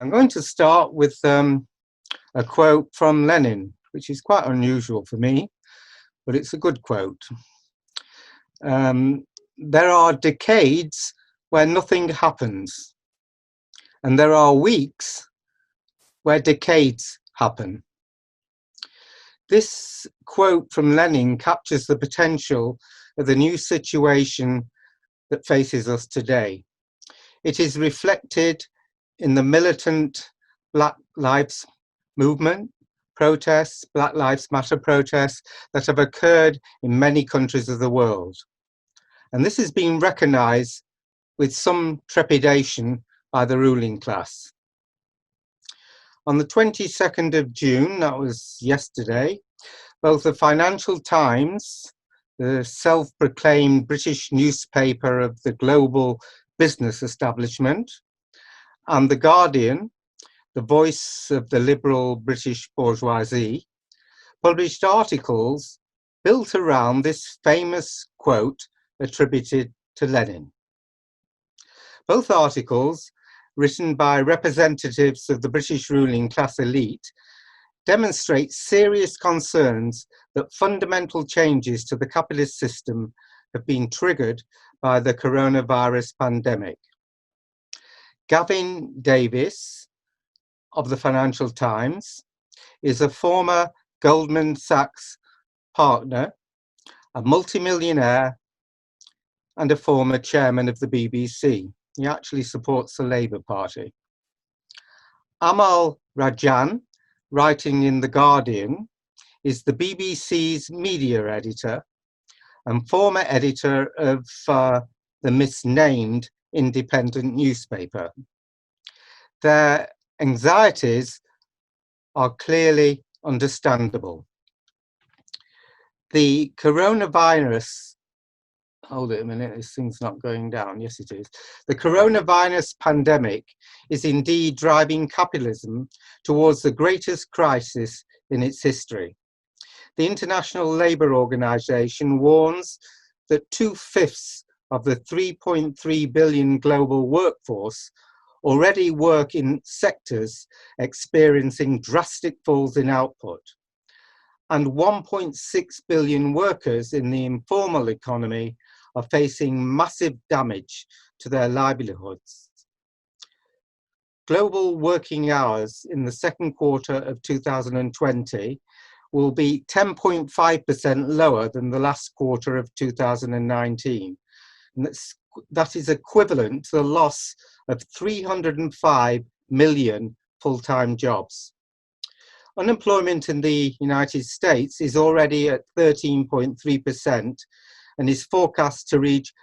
I'm going to start with a quote from Lenin, which is quite unusual for me, but it's a good quote. There are decades where nothing happens, and there are weeks where decades happen. This quote from Lenin captures the potential of the new situation that faces us today. It is reflected in the militant Black Lives Movement protests, Black Lives Matter protests that have occurred in many countries of the world. And this has been recognized with some trepidation by the ruling class. On the 22nd of June, that was yesterday, both the Financial Times, the self-proclaimed British newspaper of the global business establishment, and The Guardian, the voice of the liberal British bourgeoisie, published articles built around this famous quote attributed to Lenin. Both articles, written by representatives of the British ruling class elite, demonstrate serious concerns that fundamental changes to the capitalist system have been triggered by the coronavirus pandemic. Gavin Davis of the Financial Times is a former Goldman Sachs partner, a multimillionaire, and a former chairman of the BBC. He actually supports the Labour Party. Amal Rajan, writing in The Guardian, is the BBC's media editor and former editor of the misnamed independent newspaper. Their anxieties are clearly understandable. The coronavirus, hold it a minute, this thing's not going down, yes it is. The coronavirus pandemic is indeed driving capitalism towards the greatest crisis in its history. The International Labour Organization warns that 2/5 of the 3.3 billion global workforce already work in sectors experiencing drastic falls in output, and 1.6 billion workers in the informal economy are facing massive damage to their livelihoods. Global working hours in the second quarter of 2020 will be 10.5% lower than the last quarter of 2019. And that is equivalent to the loss of 305 million full-time jobs. Unemployment in the United States is already at 13.3% and is forecast to reach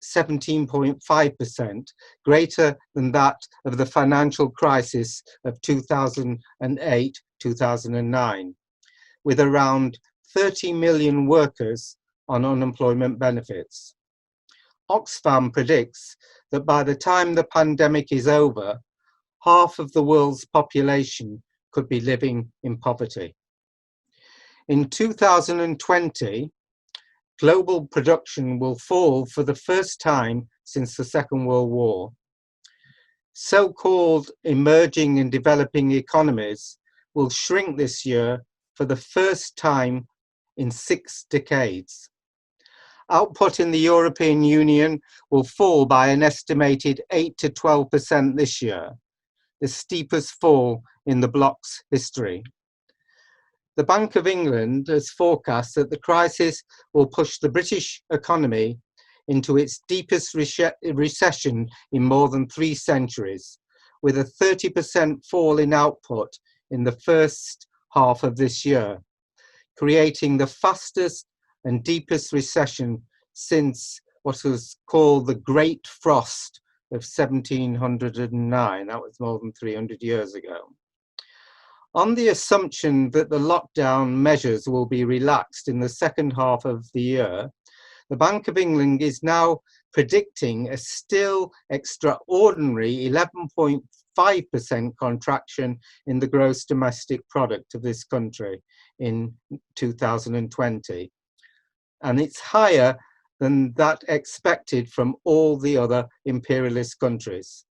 17.5%, greater than that of the financial crisis of 2008-2009, with around 30 million workers on unemployment benefits. Oxfam predicts that by the time the pandemic is over, half of the world's population could be living in poverty. In 2020, global production will fall for the first time since the Second World War. So-called emerging and developing economies will shrink this year for the first time in 6 decades. Output in the European Union will fall by an estimated 8 to 12% this year, the steepest fall in the bloc's history. The Bank of England has forecast that the crisis will push the British economy into its deepest recession in more than 3 centuries, with a 30% fall in output in the first half of this year, creating the fastest and deepest recession since what was called the Great Frost of 1709. That was more than 300 years ago. On the assumption that the lockdown measures will be relaxed in the second half of the year, the Bank of England is now predicting a still extraordinary 11.5% contraction in the gross domestic product of this country in 2020. And it's higher than that expected from all the other imperialist countries.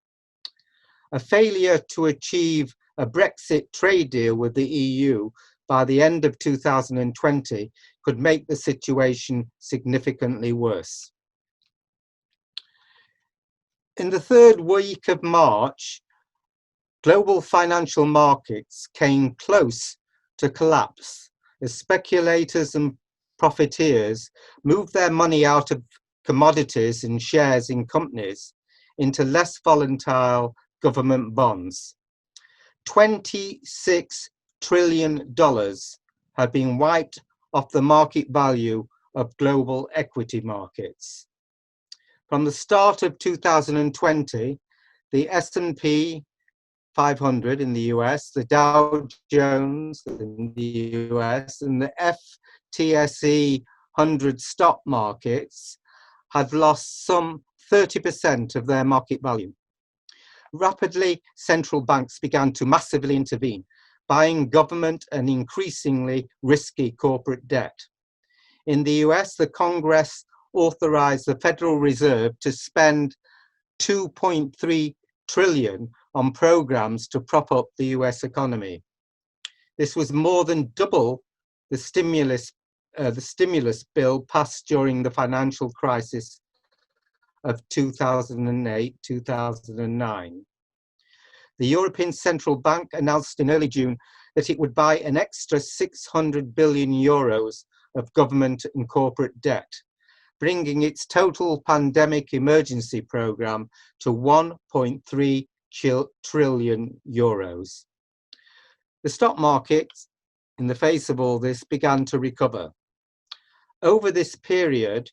A failure to achieve a Brexit trade deal with the EU by the end of 2020 could make the situation significantly worse. In the third week of March, global financial markets came close to collapse as speculators and profiteers moved their money out of commodities and shares in companies into less volatile government bonds. $26 trillion have been wiped off the market value of global equity markets. From the start of 2020, the S&P 500 in the US, the Dow Jones in the US, and the FTSE 100 stock markets had lost some 30% of their market value. Rapidly, central banks began to massively intervene, buying government and increasingly risky corporate debt. In the US, the Congress authorized the Federal Reserve to spend $2.3 trillion on programs to prop up the US economy. This was more than double the stimulus bill passed during the financial crisis of 2008-2009. The European Central Bank announced in early June that it would buy an extra 600 billion euros of government and corporate debt, bringing its total pandemic emergency program to 1.3 trillion euros. The stock market, in the face of all this, began to recover. Over this period,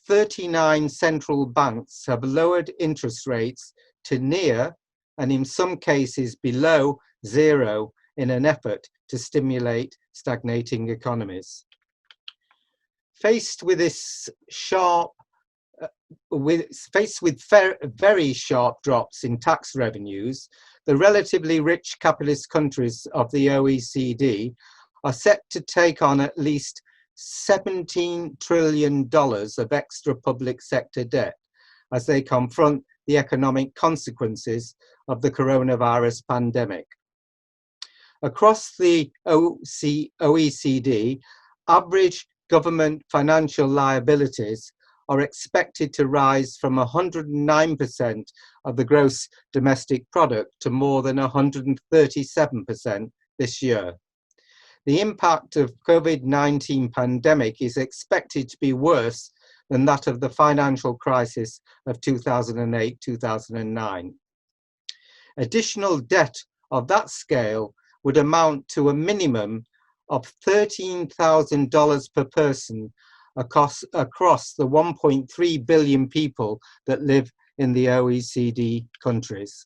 39 central banks have lowered interest rates to near, and in some cases below, zero in an effort to stimulate stagnating economies. Faced with this very sharp drops in tax revenues, the relatively rich capitalist countries of the OECD are set to take on at least $17 trillion of extra public sector debt as they confront the economic consequences of the coronavirus pandemic. Across the OECD, average government financial liabilities are expected to rise from 109% of the gross domestic product to more than 137% this year. The impact of COVID-19 pandemic is expected to be worse than that of the financial crisis of 2008-2009. Additional debt of that scale would amount to a minimum of $13,000 per person across the 1.3 billion people that live in the OECD countries.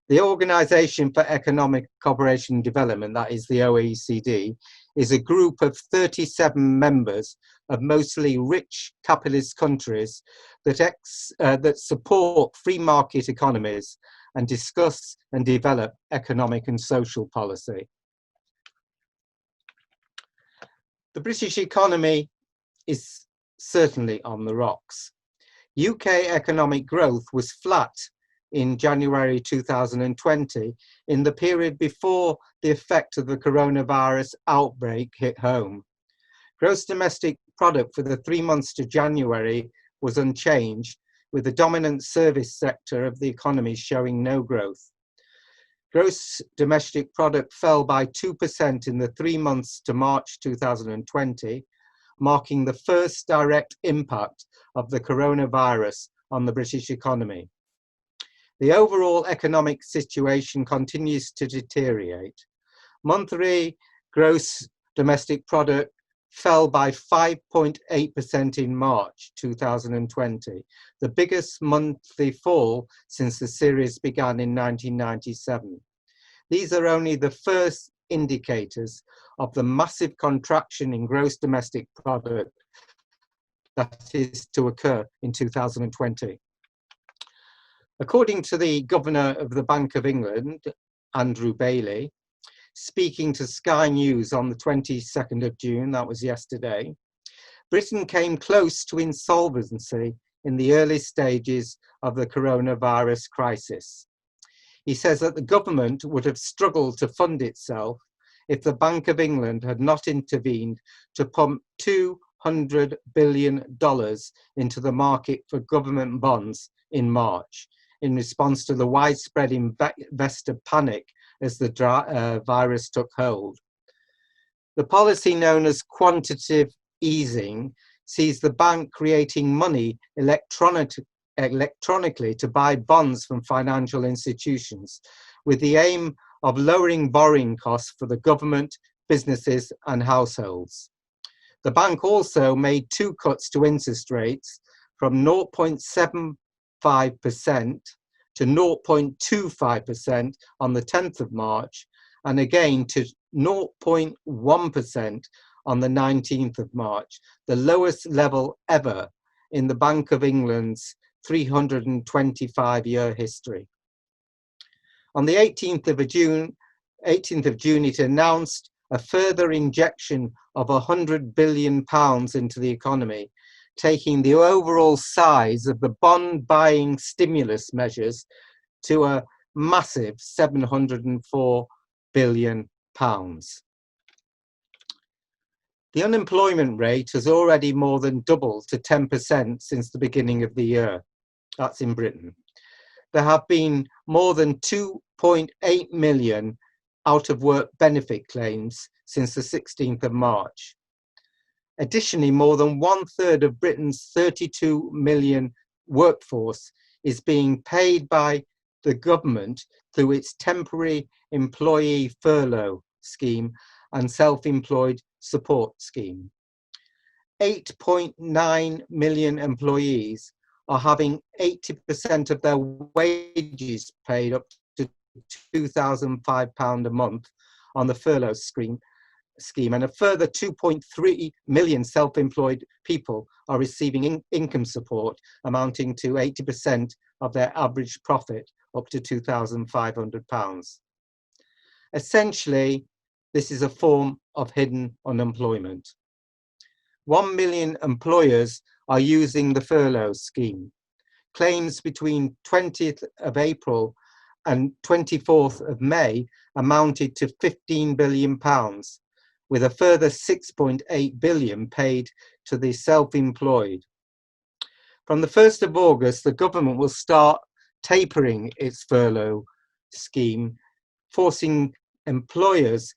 The Organization for Economic Cooperation and Development, that is the OECD, is a group of 37 members of mostly rich capitalist countries that support free market economies and discuss and develop economic and social policy. The British economy is certainly on the rocks. UK economic growth was flat in January 2020, in the period before the effect of the coronavirus outbreak hit home. Gross domestic product for the 3 months to January was unchanged, with the dominant service sector of the economy showing no growth. Gross domestic product fell by 2% in the 3 months to March 2020, marking the first direct impact of the coronavirus on the British economy. The overall economic situation continues to deteriorate. Monthly gross domestic product fell by 5.8% in March 2020, the biggest monthly fall since the series began in 1997. These are only the first indicators of the massive contraction in gross domestic product that is to occur in 2020. According to the Governor of the Bank of England, Andrew Bailey, speaking to Sky News on the 22nd of June, that was yesterday, Britain came close to insolvency in the early stages of the coronavirus crisis. He says that the government would have struggled to fund itself if the Bank of England had not intervened to pump $200 billion into the market for government bonds in March, in response to the widespread investor panic as the virus took hold. The policy known as quantitative easing sees the bank creating money electronically to buy bonds from financial institutions, with the aim of lowering borrowing costs for the government, businesses and households. The bank also made 2 cuts to interest rates from 0.75% to 0.25% on the 10th of March, and again to 0.1% on the 19th of March, the lowest level ever in the Bank of England's 325-year history. On the 18th of June, it announced a further injection of £100 billion into the economy, taking the overall size of the bond buying stimulus measures to a massive £704 billion. The unemployment rate has already more than doubled to 10% since the beginning of the year. That's in Britain. There have been more than 2.8 million out of work benefit claims since the 16th of March. Additionally, more than 1/3 of Britain's 32 million workforce is being paid by the government through its temporary employee furlough scheme and self-employed support scheme. 8.9 million employees are having 80% of their wages paid up to £2,005 a month on the furlough scheme, and a further 2.3 million self-employed people are receiving income support amounting to 80% of their average profit up to £2,500. Essentially, this is a form of hidden unemployment. 1 million employers are using the furlough scheme. Claims between 20th of April and 24th of May amounted to £15 billion, with a further 6.8 billion paid to the self-employed. From the 1st of August, the government will start tapering its furlough scheme, forcing employers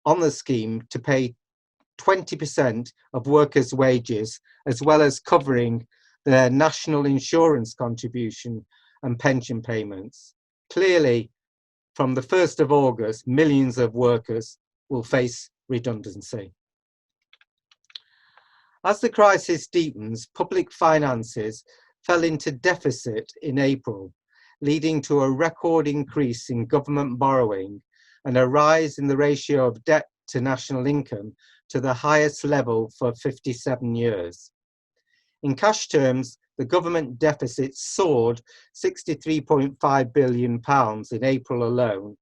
on the scheme to pay 20% of workers' wages, as well as covering their national insurance contribution and pension payments. Clearly, from the 1st of August, millions of workers will face redundancy. As the crisis deepens, public finances fell into deficit in April, leading to a record increase in government borrowing and a rise in the ratio of debt to national income to the highest level for 57 years. In cash terms, the government deficit soared £63.5 billion in April alone,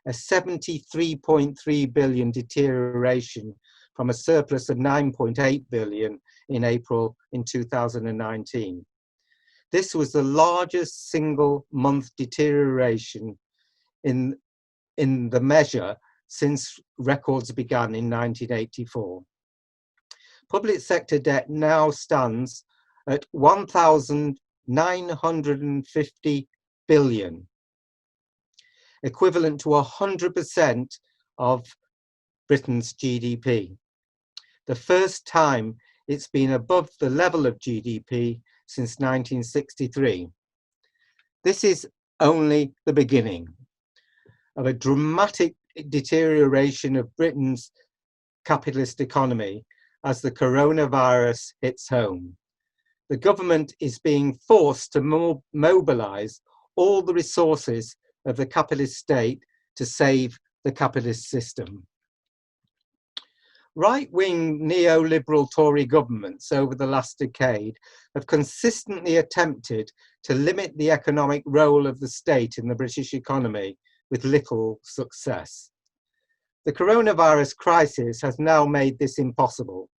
a £73.3 billion deterioration from a surplus of £9.8 billion in April in 2019. This was the largest single month deterioration in the measure since records began in 1984. Public sector debt now stands at £1,950 billion, equivalent to 100% of Britain's GDP. The first time it's been above the level of GDP since 1963. This is only the beginning of a dramatic deterioration of Britain's capitalist economy as the coronavirus hits home. The government is being forced to mobilise all the resources of the capitalist state to save the capitalist system. Right-wing neoliberal Tory governments over the last decade have consistently attempted to limit the economic role of the state in the British economy with little success. The coronavirus crisis has now made this impossible,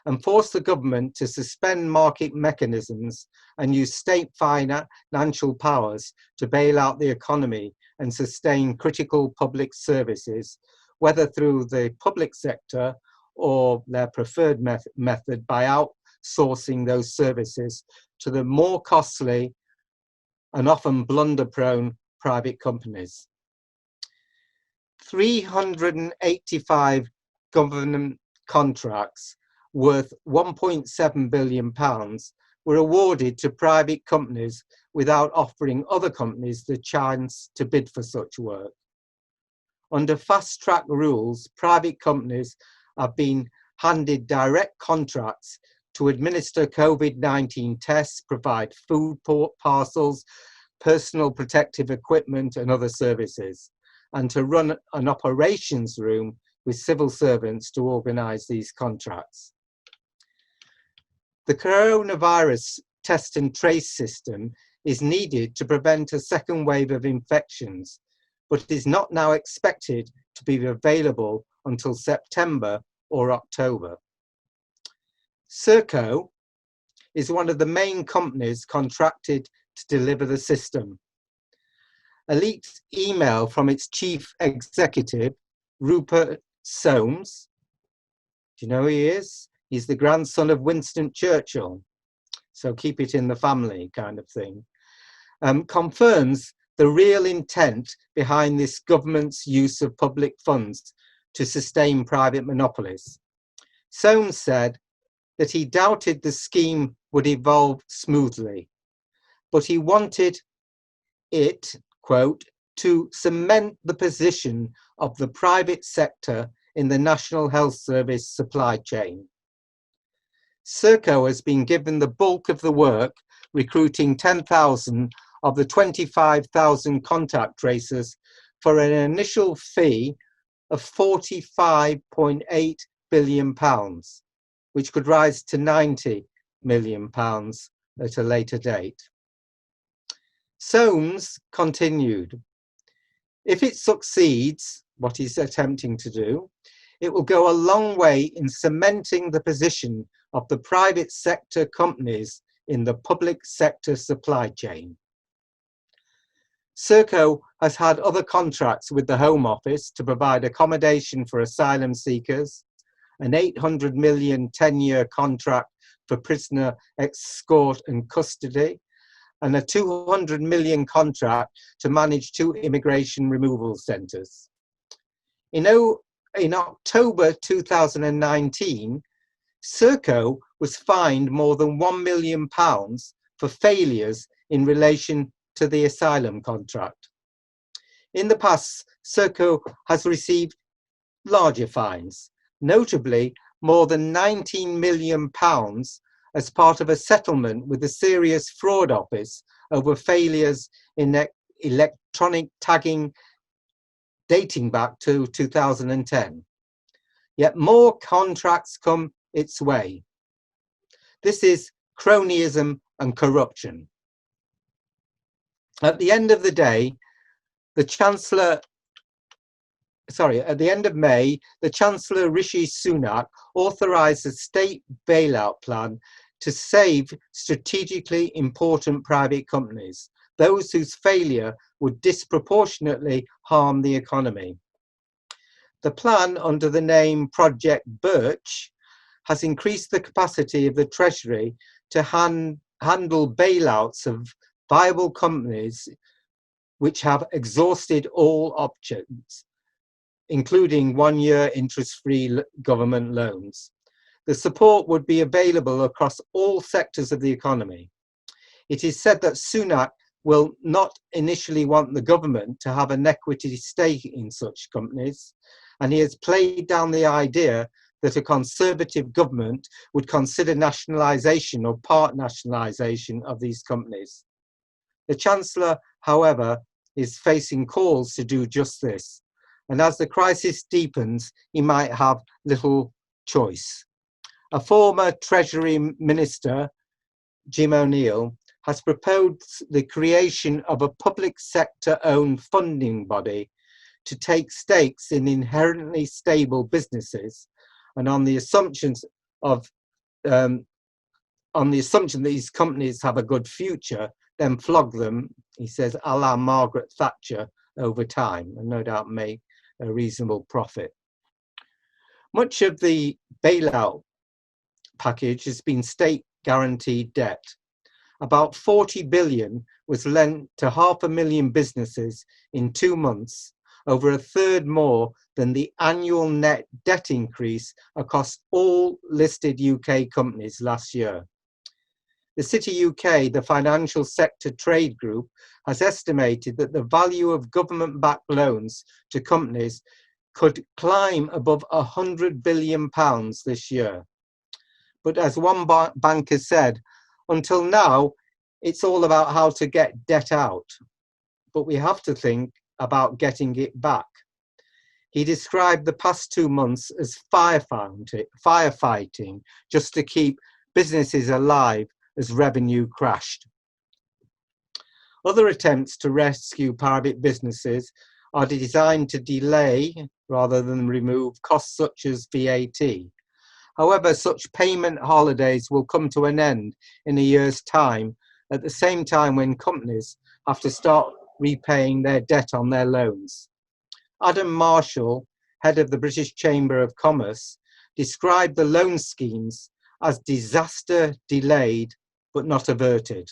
and force the government to suspend market mechanisms and use state financial powers to bail out the economy and sustain critical public services, whether through the public sector or their preferred method by outsourcing those services to the more costly and often blunder-prone private companies. 385 government contracts worth £1.7 billion were awarded to private companies without offering other companies the chance to bid for such work. Under fast-track rules, private companies have been handed direct contracts to administer COVID-19 tests, provide food parcels, personal protective equipment and other services, and to run an operations room with civil servants to organise these contracts. The coronavirus test and trace system is needed to prevent a second wave of infections, but is not now expected to be available until September or October. Serco is one of the main companies contracted to deliver the system. A leaked email from its chief executive, Rupert Soames, do you know who he is? He's the grandson of Winston Churchill, so keep it in the family kind of thing, confirms the real intent behind this government's use of public funds to sustain private monopolies. Soames said that he doubted the scheme would evolve smoothly, but he wanted it, quote, to cement the position of the private sector in the National Health Service supply chain. Serco has been given the bulk of the work, recruiting 10,000 of the 25,000 contact tracers for an initial fee of £45.8 billion, which could rise to £90 million at a later date. Soames continued, if it succeeds, what he's attempting to do, it will go a long way in cementing the position of the private sector companies in the public sector supply chain. Serco has had other contracts with the Home Office to provide accommodation for asylum seekers, an £800 million 10-year contract for prisoner escort and custody, and a £200 million contract to manage 2 immigration removal centres. In October 2019, Serco was fined more than £1 million for failures in relation to the asylum contract. In the past, Serco has received larger fines, notably more than £19 million as part of a settlement with the Serious Fraud Office over failures in electronic tagging dating back to 2010. Yet more contracts come its way. This is cronyism and corruption. At the end of the day, at the end of May, the Chancellor Rishi Sunak authorised a state bailout plan to save strategically important private companies, those whose failure would disproportionately harm the economy. The plan, under the name Project Birch, has increased the capacity of the Treasury to handle bailouts of viable companies which have exhausted all options, including 1-year interest-free government loans. The support would be available across all sectors of the economy. It is said that Sunak will not initially want the government to have an equity stake in such companies, and he has played down the idea that a Conservative government would consider nationalisation or part nationalisation of these companies. The Chancellor, however, is facing calls to do just this, and as the crisis deepens, he might have little choice. A former Treasury Minister, Jim O'Neill, has proposed the creation of a public sector-owned funding body to take stakes in inherently stable businesses and on the assumptions of on the assumption that these companies have a good future, then flog them, he says, a la Margaret Thatcher over time, and no doubt make a reasonable profit. Much of the bailout package has been state guaranteed debt. About 40 billion was lent to 500,000 businesses in 2 months, over a third more than the annual net debt increase across all listed UK companies last year. The City UK, the financial sector trade group, has estimated that the value of government-backed loans to companies could climb above £100 billion this year. But as one banker said, until now, it's all about how to get debt out. But we have to think about getting it back. He described the past 2 months as firefighting just to keep businesses alive as revenue crashed. Other attempts to rescue private businesses are designed to delay rather than remove costs such as VAT. However, such payment holidays will come to an end in a year's time, at the same time when companies have to start repaying their debt on their loans. Adam Marshall, head of the British Chamber of Commerce, described the loan schemes as disaster delayed but not averted.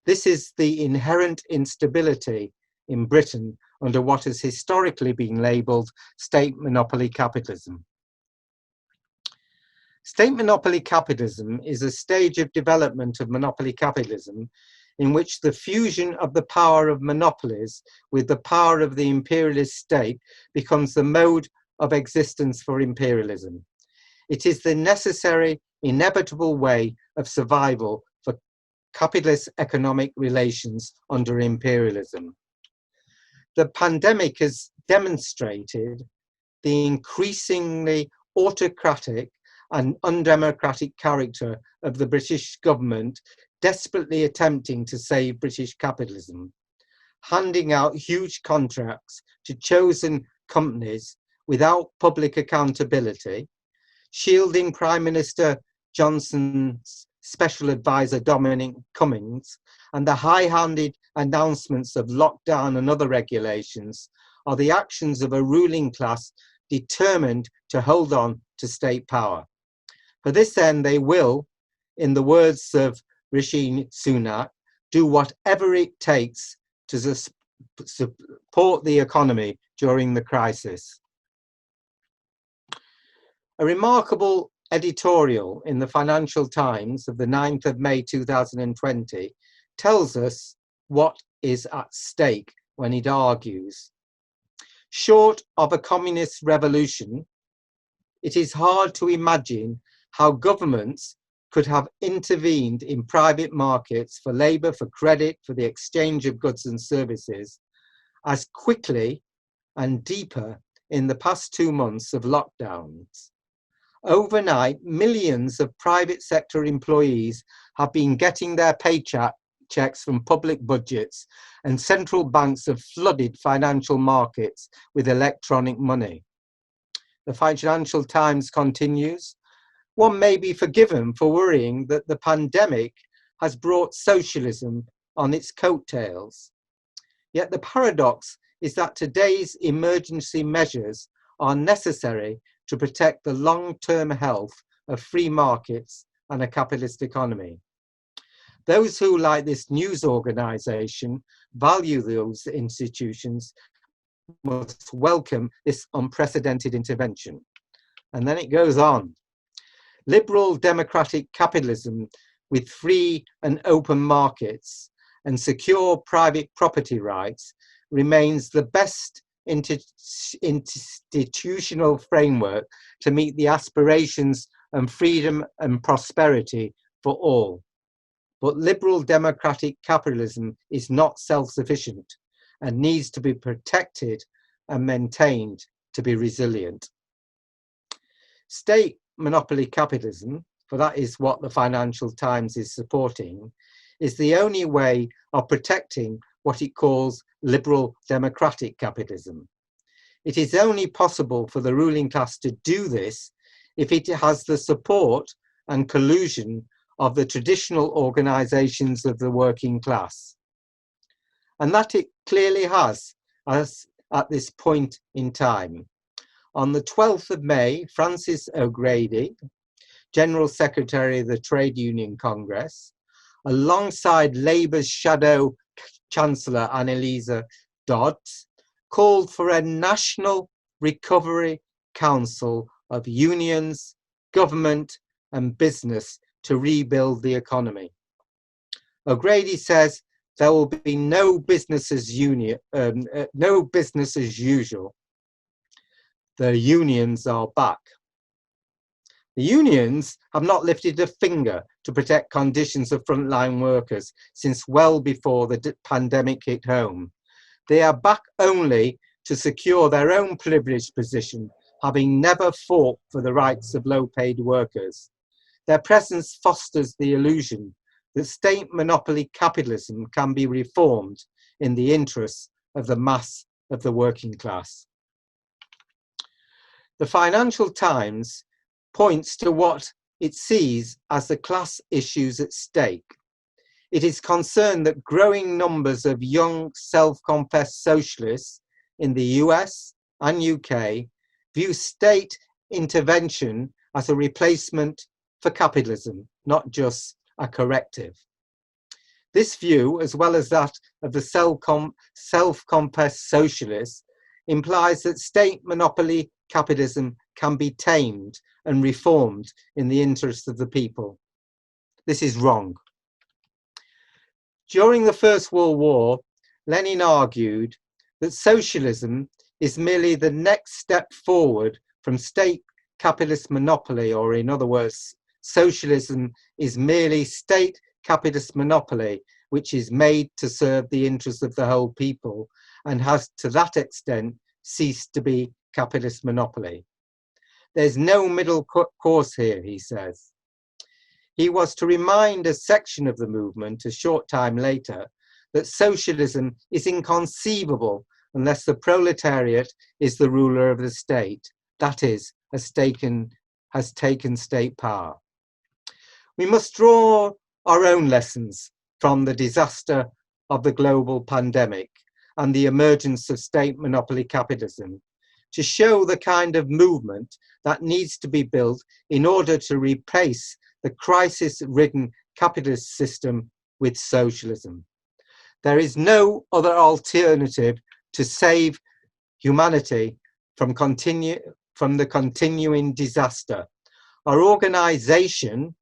This is the inherent instability in Britain under what has historically been labelled state monopoly capitalism. State monopoly capitalism is a stage of development of monopoly capitalism in which the fusion of the power of monopolies with the power of the imperialist state becomes the mode of existence for imperialism. It is the necessary, inevitable way of survival for capitalist economic relations under imperialism. The pandemic has demonstrated the increasingly autocratic and undemocratic character of the British government desperately attempting to save British capitalism, handing out huge contracts to chosen companies without public accountability, shielding Prime Minister Johnson's special advisor Dominic Cummings, and the high-handed announcements of lockdown and other regulations are the actions of a ruling class determined to hold on to state power. For this end, they will, in the words of Rishi Sunak, do whatever it takes to support the economy during the crisis. A remarkable editorial in the Financial Times of the 9th of May 2020 tells us what is at stake when it argues. Short of a communist revolution, it is hard to imagine how governments could have intervened in private markets for labour, for credit, for the exchange of goods and services as quickly and deeper in the past 2 months of lockdowns. Overnight, millions of private sector employees have been getting their paychecks from public budgets, and central banks have flooded financial markets with electronic money. The Financial Times continues, one may be forgiven for worrying that the pandemic has brought socialism on its coattails. Yet the paradox is that today's emergency measures are necessary to protect the long-term health of free markets and a capitalist economy. Those who, like this news organisation, value those institutions must welcome this unprecedented intervention. And then it goes on. Liberal democratic capitalism with free and open markets and secure private property rights remains the best institutional framework to meet the aspirations and freedom and prosperity for all. But liberal democratic capitalism is not self-sufficient and needs to be protected and maintained to be resilient. State monopoly capitalism, for that is what the Financial Times is supporting, is the only way of protecting what it calls liberal democratic capitalism. It is only possible for the ruling class to do this if it has the support and collusion of the traditional organisations of the working class. And that it clearly has, as at this point in time. On the 12th of May, Francis O'Grady, General Secretary of the Trade Union Congress, alongside Labour's shadow Chancellor Annalisa Dodds, called for a National Recovery Council of unions, government and business to rebuild the economy. O'Grady says there will be no business as usual. The unions are back. The unions have not lifted a finger to protect conditions of frontline workers since well before the pandemic hit home. They are back only to secure their own privileged position, having never fought for the rights of low-paid workers. Their presence fosters the illusion that state monopoly capitalism can be reformed in the interests of the mass of the working class. The Financial Times points to what it sees as the class issues at stake. It is concerned that growing numbers of young self-confessed socialists in the US and UK view state intervention as a replacement for capitalism, not just a corrective. This view, as well as that of the self-confessed socialists, implies that state monopoly capitalism can be tamed and reformed in the interest of the people. This is wrong. During the First World War, Lenin argued that socialism is merely the next step forward from state capitalist monopoly, or in other words, socialism is merely state capitalist monopoly which is made to serve the interests of the whole people and has to that extent ceased to be capitalist monopoly. There's no middle course here, he says. He was to remind a section of the movement a short time later that socialism is inconceivable unless the proletariat is the ruler of the state, that is, has taken state power. We must draw our own lessons from the disaster of the global pandemic and the emergence of state monopoly capitalism to show the kind of movement that needs to be built in order to replace the crisis-ridden capitalist system with socialism. There is no other alternative to save humanity from the continuing disaster. Our organization,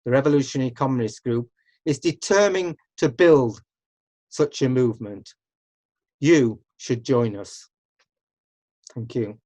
the Revolutionary Communist Group, is determined to build such a movement. You should join us. Thank you.